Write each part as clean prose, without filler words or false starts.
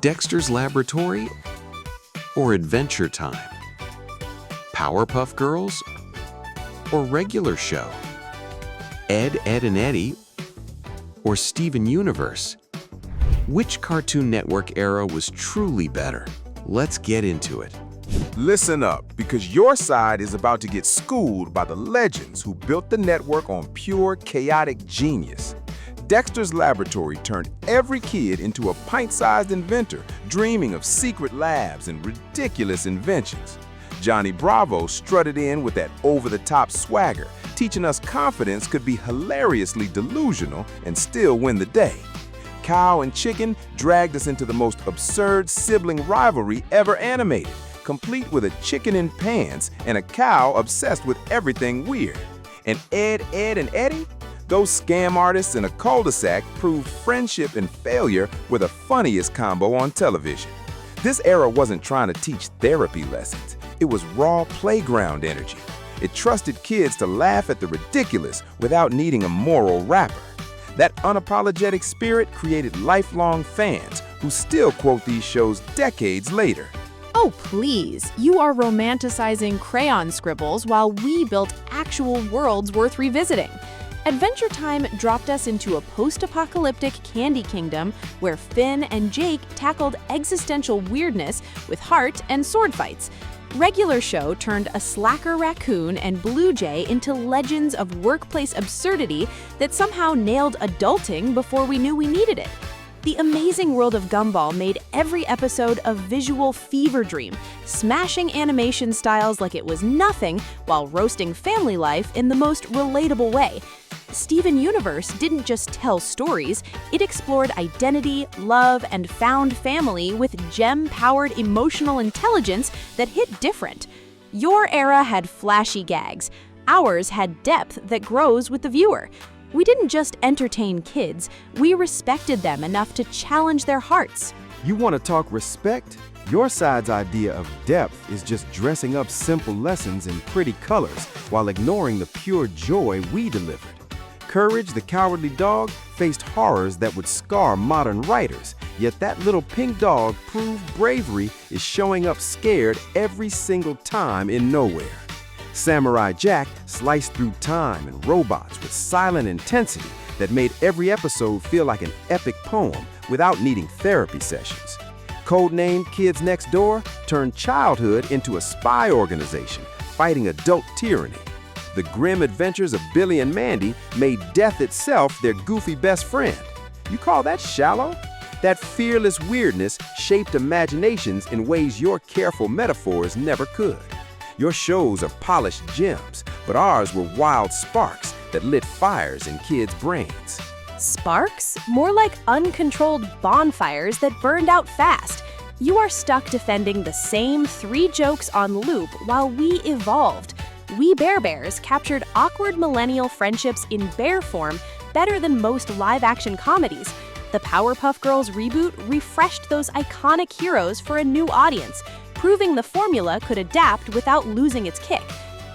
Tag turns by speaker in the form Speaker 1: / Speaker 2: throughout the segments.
Speaker 1: Dexter's Laboratory or Adventure Time? Powerpuff Girls or Regular Show? Ed, Edd and Eddy or Steven Universe? Which Cartoon Network era was truly better? Let's get into it.
Speaker 2: Listen up, because your side is about to get schooled by the legends who built the network on pure, chaotic genius. Dexter's Laboratory turned every kid into a pint-sized inventor, dreaming of secret labs and ridiculous inventions. Johnny Bravo strutted in with that over-the-top swagger, teaching us confidence could be hilariously delusional and still win the day. Cow and Chicken dragged us into the most absurd sibling rivalry ever animated, complete with a chicken in pants and a cow obsessed with everything weird. And Ed, Edd and Eddy? Those scam artists in a cul-de-sac proved friendship and failure were the funniest combo on television. This era wasn't trying to teach therapy lessons. It was raw playground energy. It trusted kids to laugh at the ridiculous without needing a moral wrapper. That unapologetic spirit created lifelong fans who still quote these shows decades later.
Speaker 3: Oh, please. You are romanticizing crayon scribbles while we built actual worlds worth revisiting. Adventure Time dropped us into a post-apocalyptic candy kingdom where Finn and Jake tackled existential weirdness with heart and sword fights. Regular Show turned a slacker raccoon and blue jay into legends of workplace absurdity that somehow nailed adulting before we knew we needed it. The Amazing World of Gumball made every episode a visual fever dream, smashing animation styles like it was nothing while roasting family life in the most relatable way. Steven Universe didn't just tell stories, it explored identity, love, and found family with gem-powered emotional intelligence that hit different. Your era had flashy gags. Ours had depth that grows with the viewer. We didn't just entertain kids, we respected them enough to challenge their hearts.
Speaker 4: You want to talk respect? Your side's idea of depth is just dressing up simple lessons in pretty colors while ignoring the pure joy we delivered. Courage the Cowardly Dog faced horrors that would scar modern writers, yet that little pink dog proved bravery is showing up scared every single time in Nowhere. Samurai Jack sliced through time and robots with silent intensity that made every episode feel like an epic poem without needing therapy sessions. Codenamed Kids Next Door turned childhood into a spy organization fighting adult tyranny. The grim adventures of Billy and Mandy made death itself their goofy best friend. You call that shallow? That fearless weirdness shaped imaginations in ways your careful metaphors never could. Your shows are polished gems, but ours were wild sparks that lit fires in kids' brains.
Speaker 3: Sparks? More like uncontrolled bonfires that burned out fast. You are stuck defending the same 3 jokes on loop while we evolved. We Bear Bears captured awkward millennial friendships in bear form better than most live-action comedies. The Powerpuff Girls reboot refreshed those iconic heroes for a new audience, proving the formula could adapt without losing its kick.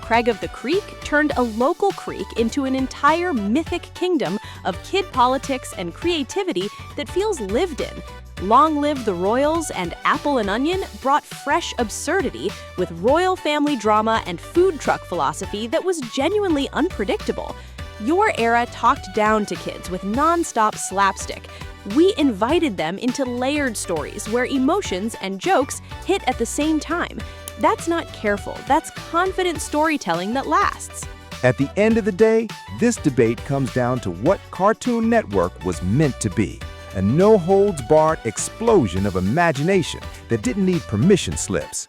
Speaker 3: Craig of the Creek turned a local creek into an entire mythic kingdom of kid politics and creativity that feels lived in. Long Live the Royals and Apple and Onion brought fresh absurdity with royal family drama and food truck philosophy that was genuinely unpredictable. Your era talked down to kids with non-stop slapstick. We invited them into layered stories where emotions and jokes hit at the same time. That's not careful, that's confident storytelling that lasts.
Speaker 4: At the end of the day, this debate comes down to what Cartoon Network was meant to be. A no-holds-barred explosion of imagination that didn't need permission slips.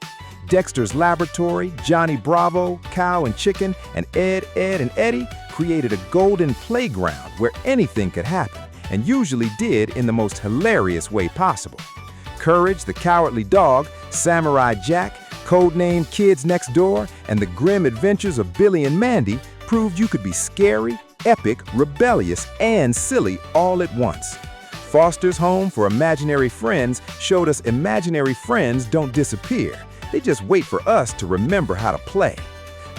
Speaker 4: Dexter's Laboratory, Johnny Bravo, Cow and Chicken, and Ed, Edd and Eddy created a golden playground where anything could happen, and usually did in the most hilarious way possible. Courage the Cowardly Dog, Samurai Jack, codenamed Kids Next Door, and the grim adventures of Billy and Mandy proved you could be scary, epic, rebellious, and silly all at once. Foster's Home for Imaginary Friends showed us imaginary friends don't disappear. They just wait for us to remember how to play.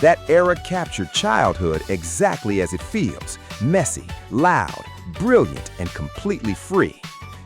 Speaker 4: That era captured childhood exactly as it feels, messy, loud, brilliant, and completely free.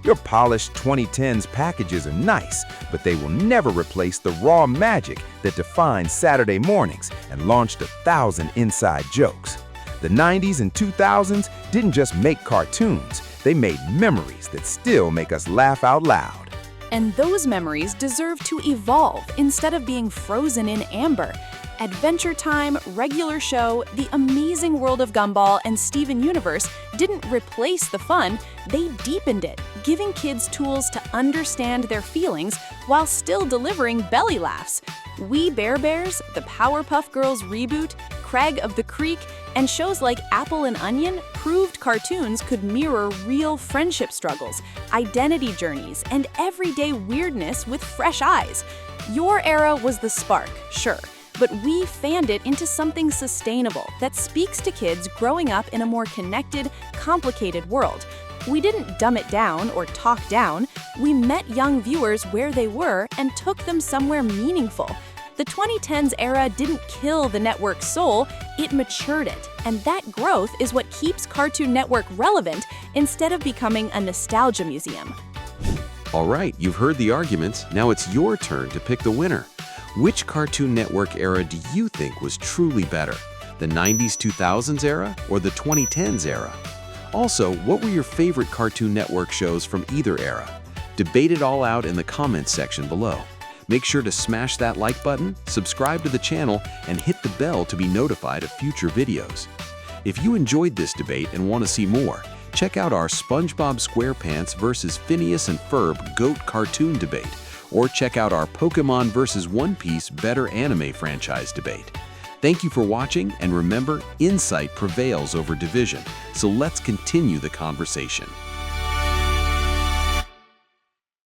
Speaker 2: Your polished 2010s packages are nice, but they will never replace the raw magic that defined Saturday mornings and launched 1,000 inside jokes. The 90s and 2000s didn't just make cartoons, they made memories that still make us laugh out loud.
Speaker 5: And those memories deserve to evolve instead of being frozen in amber. Adventure Time, Regular Show, The Amazing World of Gumball, and Steven Universe didn't replace the fun, they deepened it, giving kids tools to understand their feelings while still delivering belly laughs. We Bare Bears, the Powerpuff Girls reboot, Craig of the Creek, and shows like Apple and Onion proved cartoons could mirror real friendship struggles, identity journeys, and everyday weirdness with fresh eyes. Your era was the spark, sure, but we fanned it into something sustainable that speaks to kids growing up in a more connected, complicated world. We didn't dumb it down or talk down, we met young viewers where they were and took them somewhere meaningful. The 2010s era didn't kill the network's soul, it matured it. And that growth is what keeps Cartoon Network relevant instead of becoming a nostalgia museum.
Speaker 1: All right, you've heard the arguments. Now it's your turn to pick the winner. Which Cartoon Network era do you think was truly better? The 90s 2000s era or the 2010s era? Also, what were your favorite Cartoon Network shows from either era? Debate it all out in the comments section below. Make sure to smash that like button, subscribe to the channel, and hit the bell to be notified of future videos. If you enjoyed this debate and want to see more, check out our SpongeBob SquarePants vs. Phineas and Ferb GOAT cartoon debate, or check out our Pokemon vs. One Piece Better Anime franchise debate. Thank you for watching, and remember, insight prevails over division, so let's continue the conversation.